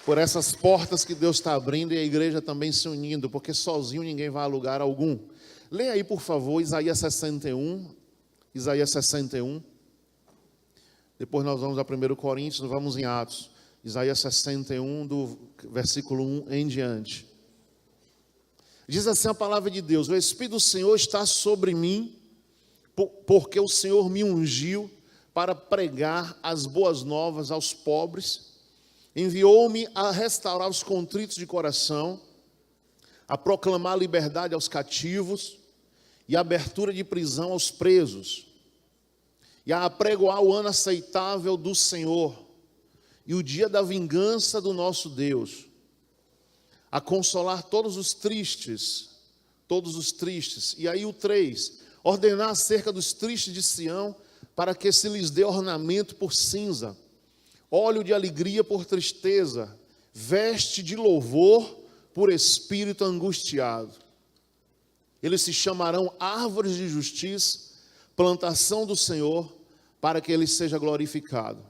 por essas portas que Deus está abrindo e a igreja também se unindo, porque sozinho ninguém vai a lugar algum. Leia aí, por favor, Isaías 61. Isaías 61. Depois nós vamos a 1 Coríntios, nós vamos em Atos. Isaías 61, do versículo 1 em diante. Diz assim a palavra de Deus: o Espírito do Senhor está sobre mim, porque o Senhor me ungiu para pregar as boas novas aos pobres. Enviou-me a restaurar os contritos de coração, a proclamar liberdade aos cativos e abertura de prisão aos presos, e a apregoar o ano aceitável do Senhor e o dia da vingança do nosso Deus, a consolar todos os tristes. E aí o 3, ordenar acerca dos tristes de Sião, para que se lhes dê ornamento por cinza, óleo de alegria por tristeza, veste de louvor por espírito angustiado. Eles se chamarão árvores de justiça, plantação do Senhor, para que Ele seja glorificado.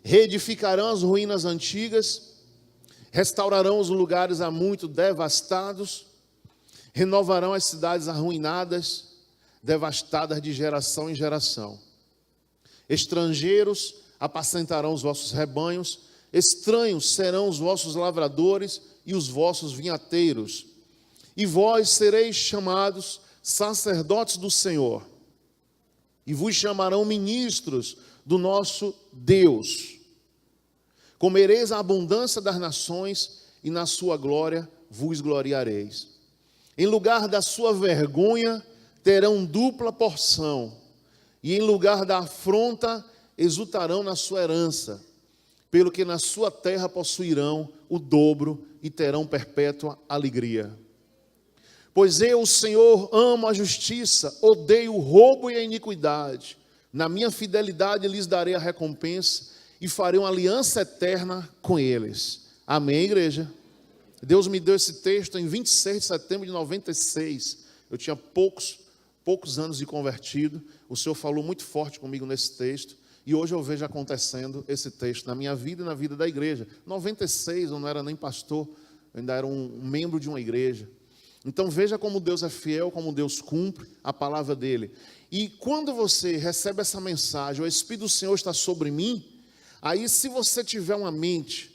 Reedificarão as ruínas antigas, restaurarão os lugares há muito devastados, renovarão as cidades arruinadas, devastadas de geração em geração. Estrangeiros apacentarão os vossos rebanhos, estranhos serão os vossos lavradores e os vossos vinhateiros. E vós sereis chamados sacerdotes do Senhor, e vos chamarão ministros do nosso Deus. Comereis a abundância das nações, e na sua glória vos gloriareis. Em lugar da sua vergonha terão dupla porção, e em lugar da afronta exultarão na sua herança, pelo que na sua terra possuirão o dobro e terão perpétua alegria. Pois eu, o Senhor, amo a justiça, odeio o roubo e a iniquidade. Na minha fidelidade lhes darei a recompensa e farei uma aliança eterna com eles. Amém, igreja? Deus me deu esse texto em 26 de setembro de 96. Eu tinha poucos anos de convertido. O Senhor falou muito forte comigo nesse texto. E hoje eu vejo acontecendo esse texto na minha vida e na vida da igreja. 96, eu não era nem pastor, eu ainda era um membro de uma igreja. Então veja como Deus é fiel, como Deus cumpre a palavra dele. E quando você recebe essa mensagem, o Espírito do Senhor está sobre mim, aí se você tiver uma mente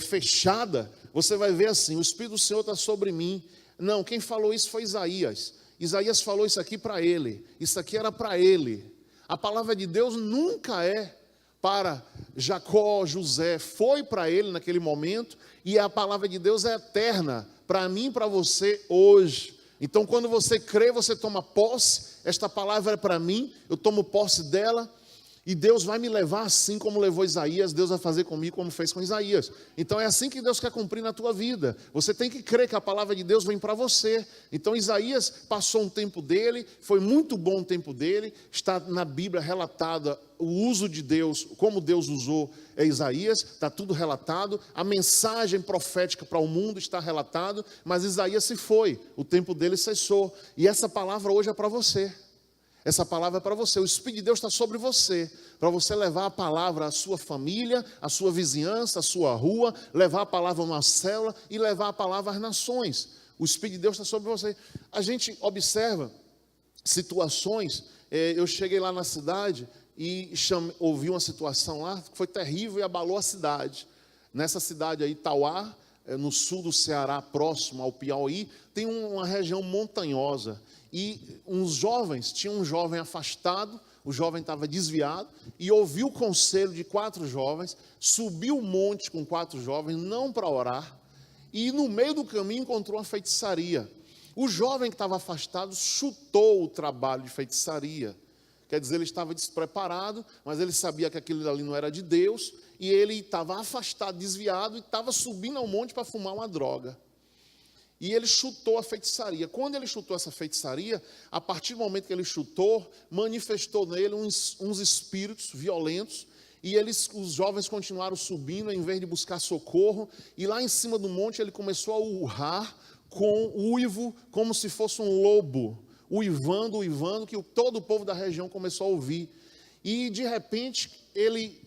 fechada, você vai ver assim: o Espírito do Senhor está sobre mim. Não, quem falou isso foi Isaías. Isaías falou isso aqui para ele, isso aqui era para ele. A palavra de Deus nunca é para Jacó, José, foi para ele naquele momento, e a palavra de Deus é eterna, para mim e para você hoje. Então quando você crê, você toma posse, esta palavra é para mim, eu tomo posse dela, e Deus vai me levar assim como levou Isaías, Deus vai fazer comigo como fez com Isaías. Então é assim que Deus quer cumprir na tua vida. Você tem que crer que a palavra de Deus vem para você. Então Isaías passou um tempo dele, foi muito bom o tempo dele, está na Bíblia relatada o uso de Deus, como Deus usou Isaías, está tudo relatado. A mensagem profética para o mundo está relatado, mas Isaías se foi, o tempo dele cessou. E essa palavra hoje é para você. Essa palavra é para você. O Espírito de Deus está sobre você, para você levar a palavra à sua família, à sua vizinhança, à sua rua, levar a palavra a uma célula e levar a palavra às nações. O Espírito de Deus está sobre você. A gente observa situações. Eu cheguei lá na cidade e ouvi uma situação lá que foi terrível e abalou a cidade. Nessa cidade aí, Tauá, no sul do Ceará, próximo ao Piauí, tem uma região montanhosa. E tinha um jovem afastado, o jovem estava desviado, e ouviu o conselho de 4 jovens, subiu o monte com 4 jovens, não para orar, e no meio do caminho encontrou uma feitiçaria. O jovem que estava afastado chutou o trabalho de feitiçaria. Quer dizer, ele estava despreparado, mas ele sabia que aquilo ali não era de Deus, e ele estava afastado, desviado, e estava subindo ao monte para fumar uma droga. E ele chutou a feitiçaria. Quando ele chutou essa feitiçaria, a partir do momento que ele chutou, manifestou nele uns espíritos violentos. E os jovens continuaram subindo, em vez de buscar socorro. E lá em cima do monte ele começou a urrar com uivo, como se fosse um lobo. Uivando, que todo o povo da região começou a ouvir. E de repente ele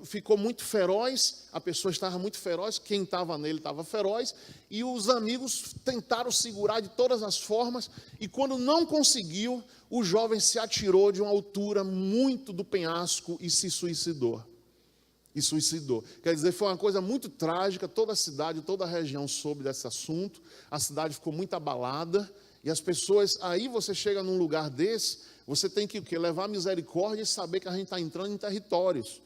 ficou muito feroz, a pessoa estava muito feroz, quem estava nele estava feroz, e os amigos tentaram segurar de todas as formas, e quando não conseguiu, o jovem se atirou de uma altura muito do penhasco e se suicidou. Quer dizer, foi uma coisa muito trágica, toda a cidade, toda a região soube desse assunto, a cidade ficou muito abalada, e as pessoas, aí você chega num lugar desse, você tem que o quê? Levar misericórdia e saber que a gente está entrando em territórios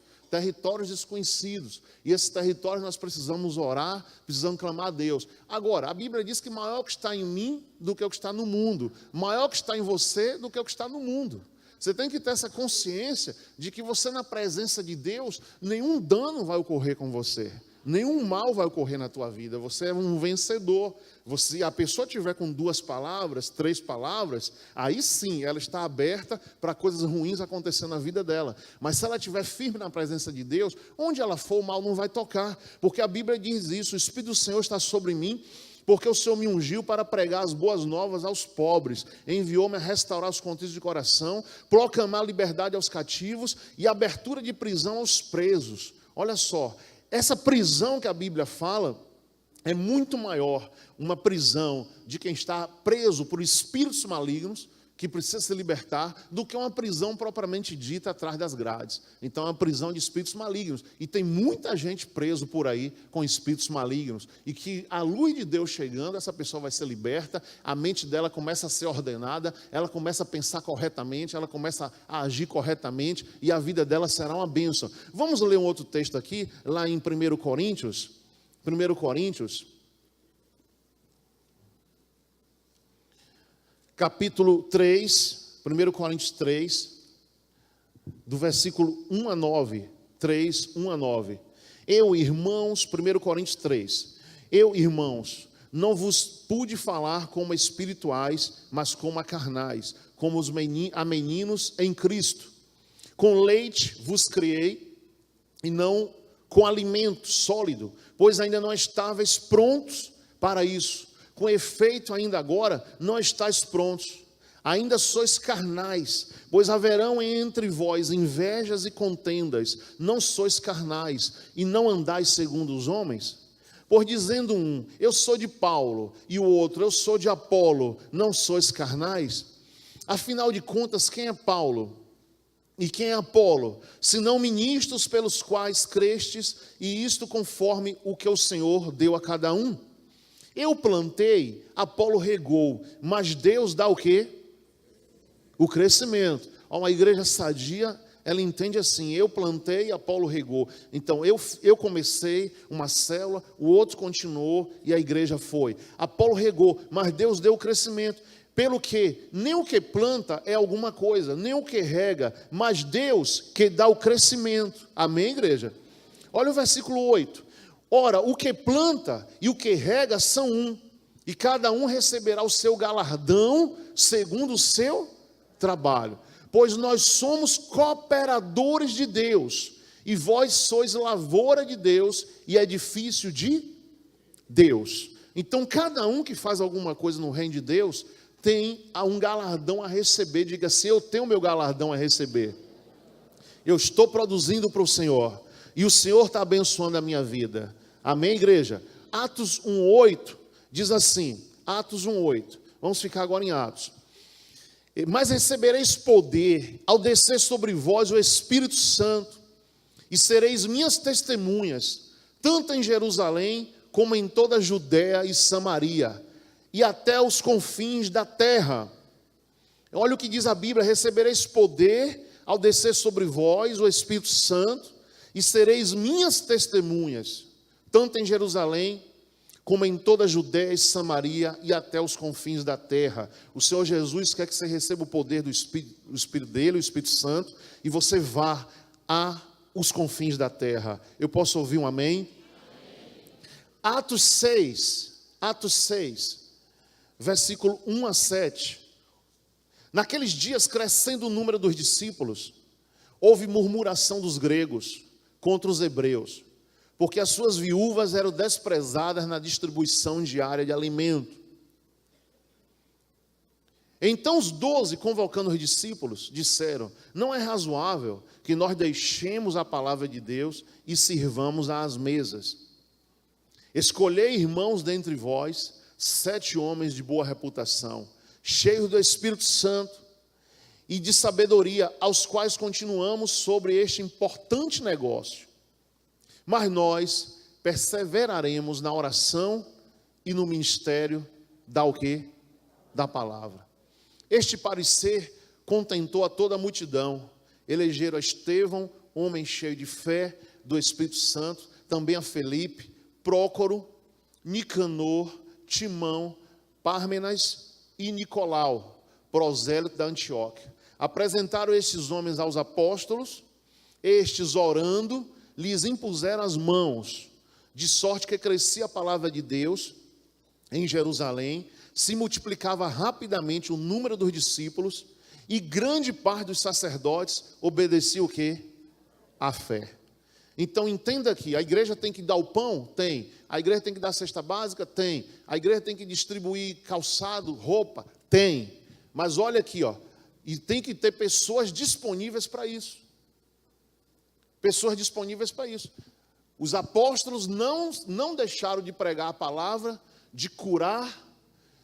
desconhecidos, e esses territórios nós precisamos orar, precisamos clamar a Deus. Agora, a Bíblia diz que maior é o que está em mim do que o que está no mundo, maior é o que está em você do que o que está no mundo. Você tem que ter essa consciência de que você, na presença de Deus, nenhum dano vai ocorrer com você, nenhum mal vai ocorrer na tua vida. Você é um vencedor. Se a pessoa tiver com 2 palavras, 3 palavras, aí sim, ela está aberta para coisas ruins acontecendo na vida dela. Mas se ela estiver firme na presença de Deus, onde ela for, o mal não vai tocar. Porque a Bíblia diz isso: o Espírito do Senhor está sobre mim, porque o Senhor me ungiu para pregar as boas novas aos pobres, enviou-me a restaurar os contritos de coração, proclamar liberdade aos cativos e abertura de prisão aos presos. Olha só, essa prisão que a Bíblia fala é muito maior, uma prisão de quem está preso por espíritos malignos, que precisa se libertar, do que uma prisão propriamente dita atrás das grades. Então é uma prisão de espíritos malignos, e tem muita gente preso por aí com espíritos malignos, e que a luz de Deus chegando, essa pessoa vai ser liberta, a mente dela começa a ser ordenada, ela começa a pensar corretamente, ela começa a agir corretamente, e a vida dela será uma bênção. Vamos ler um outro texto aqui, lá em 1 Coríntios, capítulo 3, 1 Coríntios 3, do versículo 1 a 9, 3, 1 a 9. Eu, irmãos, 1 Coríntios 3, eu, irmãos, não vos pude falar como espirituais, mas como a carnais, como a meninos em Cristo. Com leite vos criei, e não com alimento sólido, pois ainda não estáveis prontos para isso. Com efeito, ainda agora, não estáis prontos, ainda sois carnais, pois haverão entre vós invejas e contendas, não sois carnais, e não andais segundo os homens? Por dizendo um, eu sou de Paulo, e o outro, eu sou de Apolo, não sois carnais? Afinal de contas, quem é Paulo? E quem é Apolo? Senão ministros pelos quais crestes, e isto conforme o que o Senhor deu a cada um? Eu plantei, Apolo regou, mas Deus dá o quê? O crescimento. Uma igreja sadia, ela entende assim: eu plantei, Apolo regou. Então eu comecei uma célula, o outro continuou e a igreja foi. Apolo regou, mas Deus deu o crescimento. Pelo que nem o que planta é alguma coisa, nem o que rega, mas Deus que dá o crescimento. Amém, igreja? Olha o versículo 8. Ora, o que planta e o que rega são um, e cada um receberá o seu galardão segundo o seu trabalho. Pois nós somos cooperadores de Deus, e vós sois lavoura de Deus e edifício de Deus. Então, cada um que faz alguma coisa no reino de Deus tem um galardão a receber. Diga assim: eu tenho meu galardão a receber. Eu estou produzindo para o Senhor, e o Senhor está abençoando a minha vida. Amém, igreja? Atos 1:8 diz assim, Atos 1:8, vamos ficar agora em Atos. Mas recebereis poder ao descer sobre vós o Espírito Santo, e sereis minhas testemunhas, tanto em Jerusalém, como em toda a Judéia e Samaria, e até os confins da terra. Olha o que diz a Bíblia: recebereis poder ao descer sobre vós o Espírito Santo, e sereis minhas testemunhas, tanto em Jerusalém, como em toda a Judéia e Samaria, e até os confins da terra. O Senhor Jesus quer que você receba o poder do Espírito dele, o Espírito Santo, e você vá aos confins da terra. Eu posso ouvir um amém? Atos 6, versículo 1 a 7. Naqueles dias, crescendo o número dos discípulos, houve murmuração dos gregos contra os hebreus, porque as suas viúvas eram desprezadas na distribuição diária de alimento. Então os 12, convocando os discípulos, disseram: não é razoável que nós deixemos a palavra de Deus e sirvamos às mesas. Escolhei, irmãos, dentre vós, 7 homens de boa reputação, cheios do Espírito Santo e de sabedoria, aos quais continuamos sobre este importante negócio. Mas nós perseveraremos na oração e no ministério da o quê? Da palavra. Este parecer contentou a toda a multidão. Elegeram a Estevão, homem cheio de fé, do Espírito Santo, também a Felipe, Prócoro, Nicanor, Timão, Pármenas e Nicolau, prosélito da Antioquia. Apresentaram estes homens aos apóstolos, estes, orando, lhes impuseram as mãos, de sorte que crescia a palavra de Deus em Jerusalém, se multiplicava rapidamente o número dos discípulos, e grande parte dos sacerdotes obedecia o quê? A fé. Então entenda aqui, a igreja tem que dar o pão? Tem. A igreja tem que dar a cesta básica? Tem. A igreja tem que distribuir calçado, roupa? Tem. Mas olha aqui, ó, e tem que ter pessoas disponíveis para isso. Pessoas disponíveis para isso. Os apóstolos não deixaram de pregar a palavra, de curar,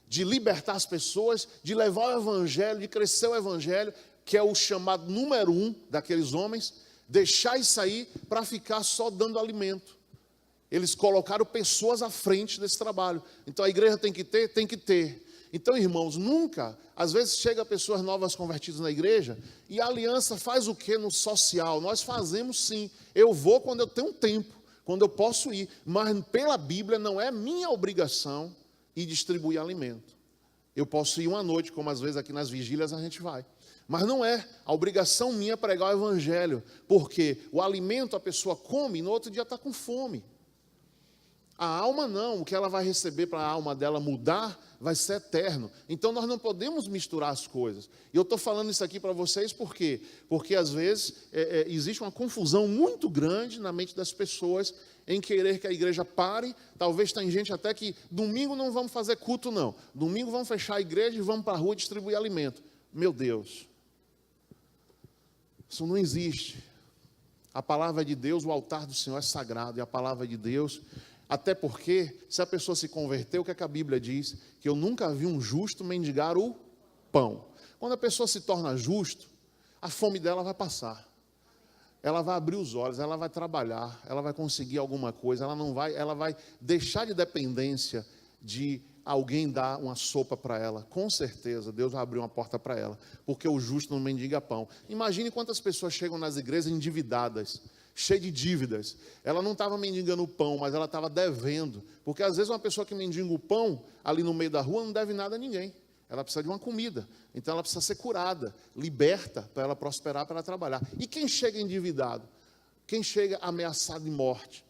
de libertar as pessoas, de levar o evangelho, de crescer o evangelho, que é o chamado número 1 daqueles homens, deixar isso aí para ficar só dando alimento. Eles colocaram pessoas à frente desse trabalho. Então a igreja tem que ter? Tem que ter. Então, irmãos, nunca, às vezes chega pessoas novas convertidas na igreja, e a aliança faz o que no social? Nós fazemos sim. Eu vou quando eu tenho tempo, quando eu posso ir, mas pela Bíblia não é minha obrigação ir distribuir alimento. Eu posso ir uma noite, como às vezes aqui nas vigílias a gente vai. Mas não é a obrigação minha pregar o evangelho, porque o alimento a pessoa come e no outro dia está com fome. A alma não, o que ela vai receber para a alma dela mudar vai ser eterno. Então nós não podemos misturar as coisas. E eu estou falando isso aqui para vocês por quê? Porque às vezes existe uma confusão muito grande na mente das pessoas em querer que a igreja pare. Talvez tem gente até que domingo não vamos fazer culto não. Domingo vamos fechar a igreja e vamos para a rua distribuir alimento. Meu Deus, isso não existe. A palavra de Deus, o altar do Senhor é sagrado, e a palavra de Deus... Até porque, se a pessoa se converter, o que é que a Bíblia diz? Que eu nunca vi um justo mendigar o pão. Quando a pessoa se torna justo, a fome dela vai passar. Ela vai abrir os olhos, ela vai trabalhar, ela vai conseguir alguma coisa, ela vai deixar de dependência de alguém dar uma sopa para ela. Com certeza, Deus vai abrir uma porta para ela, porque o justo não mendiga pão. Imagine quantas pessoas chegam nas igrejas endividadas, cheia de dívidas. Ela não estava mendigando o pão, mas ela estava devendo. Porque às vezes uma pessoa que mendiga o pão ali no meio da rua não deve nada a ninguém. Ela precisa de uma comida. Então ela precisa ser curada, liberta, para ela prosperar, para ela trabalhar. E quem chega endividado? Quem chega ameaçado de morte?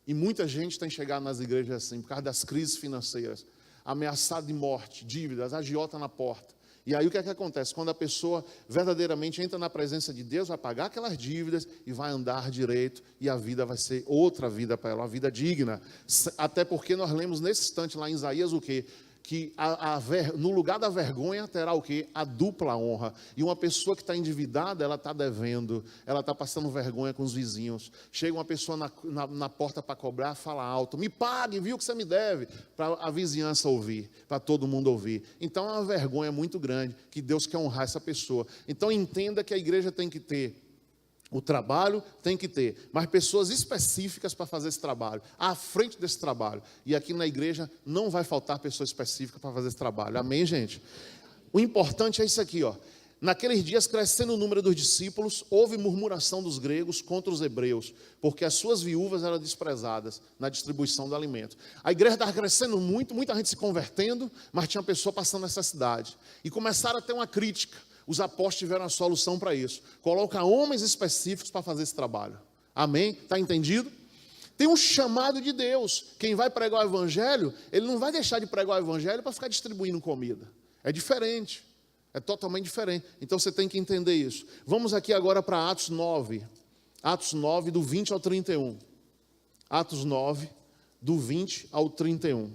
E muita gente tem chegado nas igrejas assim, por causa das crises financeiras. Ameaçado de morte, dívidas, agiota na porta. E aí o que é que acontece? Quando a pessoa verdadeiramente entra na presença de Deus, vai pagar aquelas dívidas e vai andar direito, e a vida vai ser outra vida para ela, uma vida digna. Até porque nós lemos nesse instante lá em Isaías o quê? Que no lugar da vergonha terá o quê? A dupla honra. E uma pessoa que está endividada, ela está devendo, ela está passando vergonha com os vizinhos. Chega uma pessoa na porta para cobrar, fala alto: me pague, viu que você me deve, para a vizinhança ouvir, para todo mundo ouvir. Então é uma vergonha muito grande, que Deus quer honrar essa pessoa. Então entenda que a igreja tem que ter o trabalho, tem que ter, mas pessoas específicas para fazer esse trabalho, à frente desse trabalho. E aqui na igreja não vai faltar pessoas específicas para fazer esse trabalho. Amém, gente? O importante é isso aqui, ó. Naqueles dias, crescendo o número dos discípulos, houve murmuração dos gregos contra os hebreus, porque as suas viúvas eram desprezadas na distribuição do alimento. A igreja estava crescendo muito, muita gente se convertendo, mas tinha pessoa passando necessidade. E começaram a ter uma crítica. Os apóstolos tiveram a solução para isso. Coloca homens específicos para fazer esse trabalho. Amém? Está entendido? Tem um chamado de Deus. Quem vai pregar o evangelho, ele não vai deixar de pregar o evangelho para ficar distribuindo comida. É diferente. É totalmente diferente. Então você tem que entender isso. Vamos aqui agora para Atos 9. Atos 9, do 20 ao 31. Atos 9, do 20 ao 31.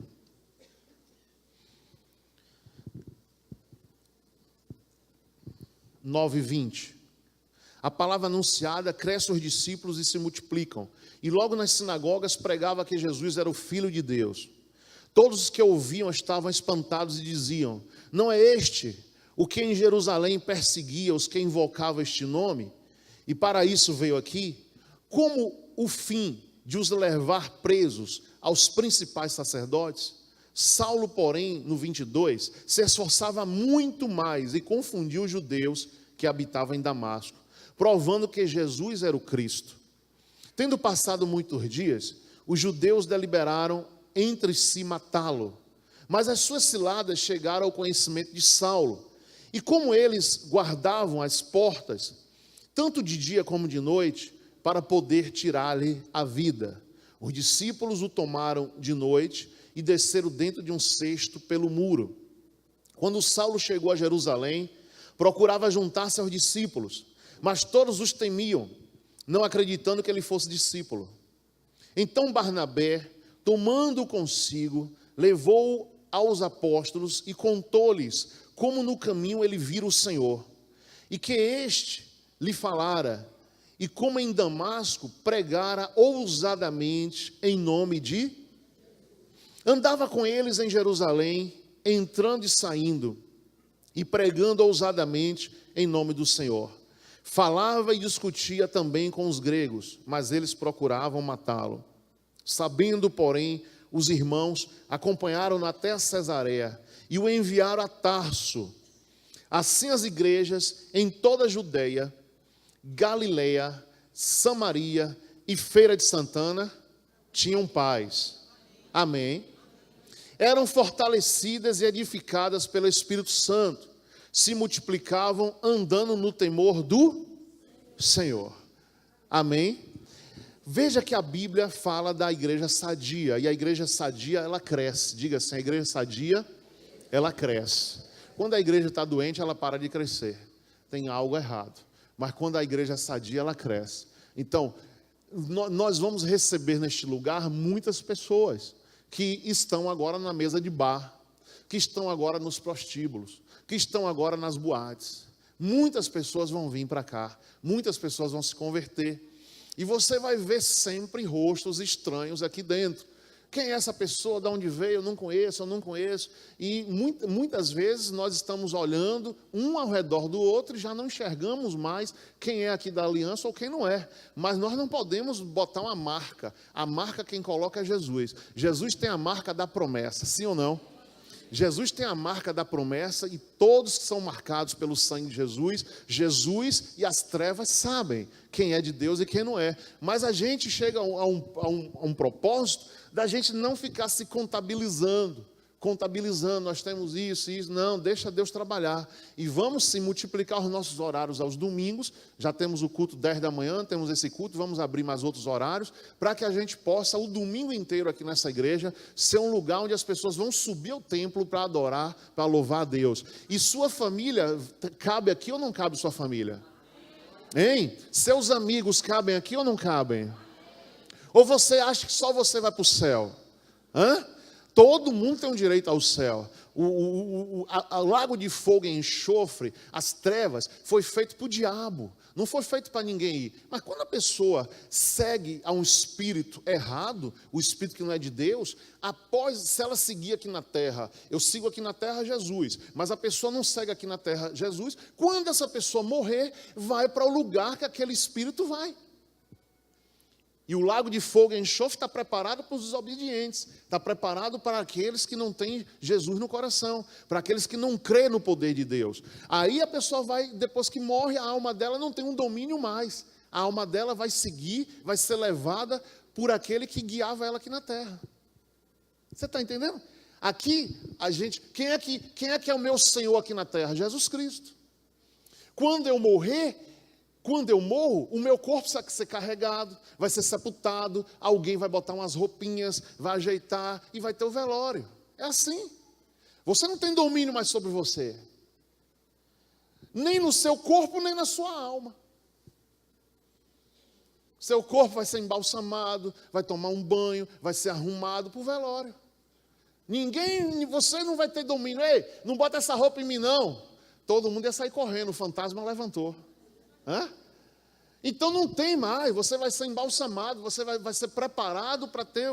9:20. A palavra anunciada cresce os discípulos e se multiplicam. E logo nas sinagogas pregava que Jesus era o Filho de Deus. Todos os que ouviam estavam espantados e diziam: não é este o que em Jerusalém perseguia os que invocavam este nome? E para isso veio aqui? Como o fim de os levar presos aos principais sacerdotes? Saulo, porém, no 22, se esforçava muito mais e confundiu os judeus que habitavam em Damasco, provando que Jesus era o Cristo. Tendo passado muitos dias, os judeus deliberaram entre si matá-lo, mas as suas ciladas chegaram ao conhecimento de Saulo, e como eles guardavam as portas, tanto de dia como de noite, para poder tirar-lhe a vida, os discípulos o tomaram de noite e desceram dentro de um cesto pelo muro. Quando Saulo chegou a Jerusalém, procurava juntar-se aos discípulos, mas todos os temiam, não acreditando que ele fosse discípulo. Então Barnabé, tomando-o consigo, levou-o aos apóstolos e contou-lhes como no caminho ele vira o Senhor, e que este lhe falara, e como em Damasco pregara ousadamente em nome de... Andava com eles em Jerusalém, entrando e saindo, e pregando ousadamente em nome do Senhor. Falava e discutia também com os gregos, mas eles procuravam matá-lo. Sabendo, porém, os irmãos acompanharam-no até a Cesareia e o enviaram a Tarso. Assim as igrejas em toda a Judeia, Galileia, Samaria e Feira de Santana tinham paz. Amém. Eram fortalecidas e edificadas pelo Espírito Santo, se multiplicavam andando no temor do Senhor. Amém. Veja que a Bíblia fala da igreja sadia, e a igreja sadia, ela cresce. Diga assim, a igreja sadia, ela cresce. Quando a igreja está doente, ela para de crescer. Tem algo errado. Mas quando a igreja é sadia, ela cresce. Então, nós vamos receber neste lugar muitas pessoas que estão agora na mesa de bar, que estão agora nos prostíbulos, que estão agora nas boates. Muitas pessoas vão vir para cá, muitas pessoas vão se converter. E você vai ver sempre rostos estranhos aqui dentro. Quem é essa pessoa? De onde veio? Eu não conheço. E muitas vezes nós estamos olhando um ao redor do outro e já não enxergamos mais quem é aqui da aliança ou quem não é. Mas nós não podemos botar uma marca. A marca quem coloca é Jesus. Jesus tem a marca da promessa, sim ou não? Jesus tem a marca da promessa e todos que são marcados pelo sangue de Jesus, Jesus e as trevas sabem quem é de Deus e quem não é. Mas a gente chega a um propósito da gente não ficar se contabilizando, nós temos isso, não, deixa Deus trabalhar. E vamos sim multiplicar os nossos horários aos domingos, já temos o culto 10 da manhã, temos esse culto, vamos abrir mais outros horários, para que a gente possa, o domingo inteiro aqui nessa igreja, ser um lugar onde as pessoas vão subir ao templo para adorar, para louvar a Deus. E sua família, cabe aqui ou não cabe sua família? Hein? Seus amigos cabem aqui ou não cabem? Ou você acha que só você vai para o céu? Hã? Todo mundo tem um direito ao céu. O lago de fogo e enxofre, as trevas, foi feito para o diabo. Não foi feito para ninguém ir. Mas quando a pessoa segue a um espírito errado, o espírito que não é de Deus, se ela seguir aqui na terra, eu sigo aqui na terra Jesus, mas a pessoa não segue aqui na terra Jesus, quando essa pessoa morrer, vai para o lugar que aquele espírito vai. E o lago de fogo e enxofre está preparado para os desobedientes, está preparado para aqueles que não têm Jesus no coração, para aqueles que não crêem no poder de Deus. Aí a pessoa vai, depois que morre, a alma dela não tem um domínio mais. A alma dela vai seguir, vai ser levada por aquele que guiava ela aqui na terra. Você está entendendo? Aqui, quem é que é o meu Senhor aqui na terra? Jesus Cristo. Quando eu morro, o meu corpo vai ser carregado, vai ser sepultado, alguém vai botar umas roupinhas, vai ajeitar e vai ter o velório. É assim. Você não tem domínio mais sobre você. Nem no seu corpo, nem na sua alma. Seu corpo vai ser embalsamado, vai tomar um banho, vai ser arrumado para o velório. Você não vai ter domínio. Ei, não bota essa roupa em mim não. todo mundo ia sair correndo, o fantasma levantou. Hã? Então não tem mais, você vai ser embalsamado, você vai ser preparado para ter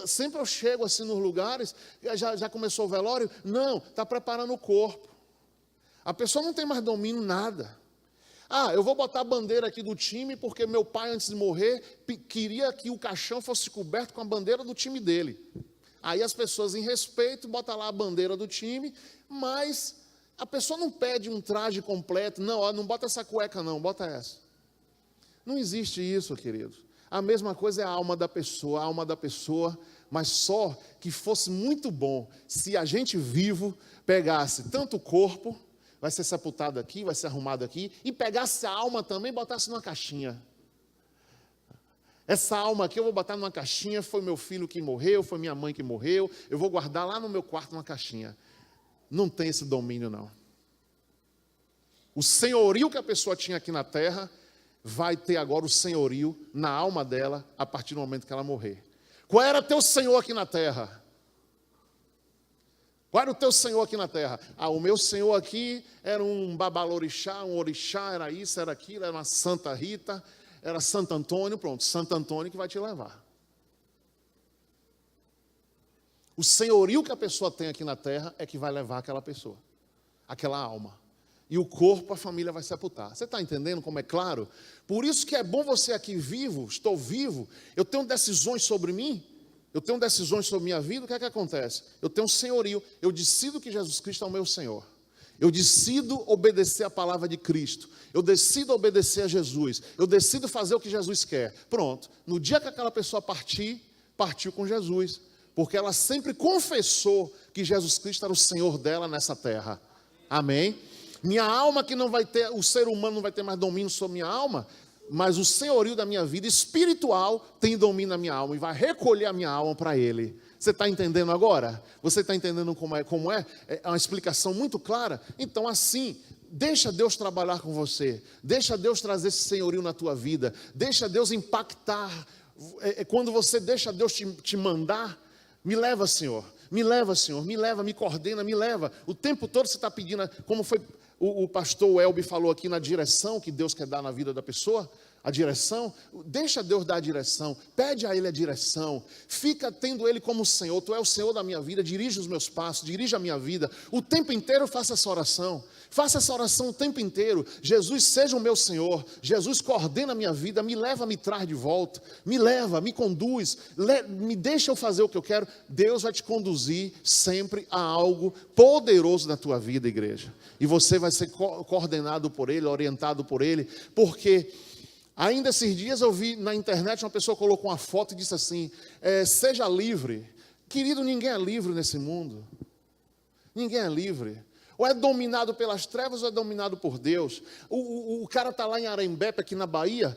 sempre eu chego assim nos lugares, já começou o velório? Não, está preparando o corpo. A pessoa não tem mais domínio, nada. Eu vou botar a bandeira aqui do time, porque meu pai, antes de morrer, queria que o caixão fosse coberto com a bandeira do time dele. Aí as pessoas, em respeito, botam lá a bandeira do time, mas a pessoa não pede um traje completo. Não bota essa cueca não, bota essa. Não existe isso, querido. A mesma coisa é a alma da pessoa, mas só que fosse muito bom se a gente vivo pegasse tanto o corpo, vai ser sepultado aqui, vai ser arrumado aqui, e pegasse a alma também e botasse numa caixinha. Essa alma aqui eu vou botar numa caixinha, foi meu filho que morreu, foi minha mãe que morreu, eu vou guardar lá no meu quarto numa caixinha. Não tem esse domínio, não. O senhorio que a pessoa tinha aqui na terra, vai ter agora o senhorio na alma dela, a partir do momento que ela morrer. Qual era teu senhor aqui na terra? Qual era o teu senhor aqui na terra? O meu senhor aqui era um babalorixá, um orixá, era isso, era aquilo, era uma Santa Rita, era Santo Antônio, pronto, Santo Antônio que vai te levar. O senhorio que a pessoa tem aqui na terra é que vai levar aquela pessoa, aquela alma. E o corpo, a família vai sepultar. Você está entendendo como é claro? Por isso que é bom você aqui vivo, estou vivo, eu tenho decisões sobre mim, eu tenho decisões sobre minha vida, o que é que acontece? Eu tenho um senhorio, eu decido que Jesus Cristo é o meu Senhor. Eu decido obedecer a palavra de Cristo. Eu decido obedecer a Jesus. Eu decido fazer o que Jesus quer. Pronto. No dia que aquela pessoa partiu com Jesus. Porque ela sempre confessou que Jesus Cristo era o Senhor dela nessa terra. Amém? Minha alma que não vai ter, o ser humano não vai ter mais domínio sobre minha alma, mas o senhorio da minha vida espiritual tem domínio na minha alma e vai recolher a minha alma para Ele. Você está entendendo agora? Você está entendendo como é? É uma explicação muito clara. Então assim, deixa Deus trabalhar com você. Deixa Deus trazer esse senhorio na tua vida. Deixa Deus impactar. Quando você deixa Deus te mandar, me leva, Senhor. Me leva, Senhor. Me leva, me coordena, me leva. O tempo todo você está pedindo, como foi o pastor Elbi falou aqui, na direção que Deus quer dar na vida da pessoa. A direção, deixa Deus dar a direção, pede a Ele a direção, fica tendo Ele como Senhor. Tu é o Senhor da minha vida, dirige os meus passos, dirige a minha vida, o tempo inteiro faça essa oração o tempo inteiro. Jesus seja o meu Senhor, Jesus coordena a minha vida, me leva, me traz de volta, me leva, me conduz, me deixa eu fazer o que eu quero. Deus vai te conduzir sempre a algo poderoso na tua vida, igreja, e você vai ser coordenado por Ele, orientado por Ele, porque ainda esses dias eu vi na internet, uma pessoa colocou uma foto e disse assim, seja livre. Querido, ninguém é livre nesse mundo. Ninguém é livre. Ou é dominado pelas trevas ou é dominado por Deus. O cara está lá em Arembepe, aqui na Bahia,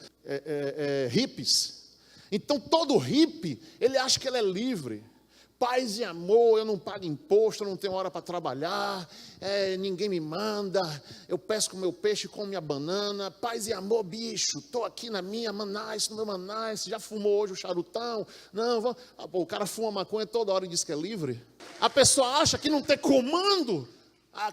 hippies. Então todo hippie, ele acha que ele é livre. Paz e amor, eu não pago imposto, eu não tenho hora para trabalhar, ninguém me manda, eu pesco meu peixe, como minha banana, paz e amor, bicho, estou aqui na minha, Manais, no meu Manais, já fumou hoje o charutão? Não, o cara fuma maconha toda hora e diz que é livre. A pessoa acha que não tem comando,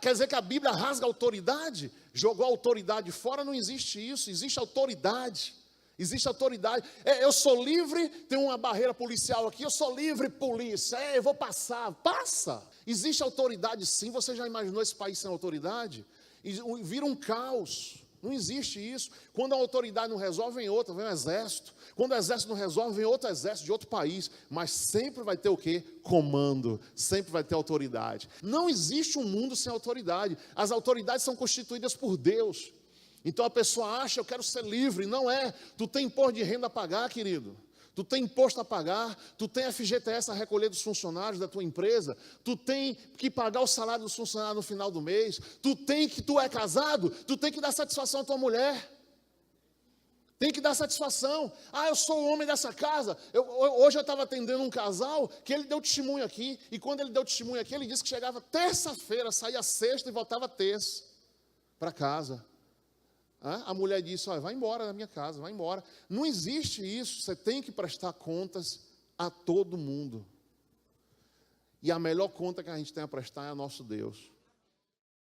quer dizer que a Bíblia rasga a autoridade, jogou a autoridade fora, não existe isso, existe autoridade. Existe autoridade. Eu sou livre, tem uma barreira policial aqui, eu sou livre, polícia. Eu vou passar. Passa. Existe autoridade sim. Você já imaginou esse país sem autoridade? Vira um caos. Não existe isso. Quando a autoridade não resolve, vem outra, vem um exército. Quando o exército não resolve, vem outro exército de outro país. Mas sempre vai ter o quê? Comando. Sempre vai ter autoridade. Não existe um mundo sem autoridade. As autoridades são constituídas por Deus. Então a pessoa acha, eu quero ser livre. Não é. Tu tem imposto de renda a pagar, querido. Tu tem imposto a pagar. Tu tem FGTS a recolher dos funcionários da tua empresa. Tu tem que pagar o salário dos funcionários no final do mês. Tu é casado, tu tem que dar satisfação à tua mulher. Tem que dar satisfação. Eu sou o homem dessa casa. Hoje eu estava atendendo um casal que ele deu testemunho aqui. E quando ele deu testemunho aqui, ele disse que chegava terça-feira, saía sexta e voltava terça para casa. A mulher disse, vai embora da minha casa, vai embora. Não existe isso, você tem que prestar contas a todo mundo. E a melhor conta que a gente tem a prestar é a nosso Deus.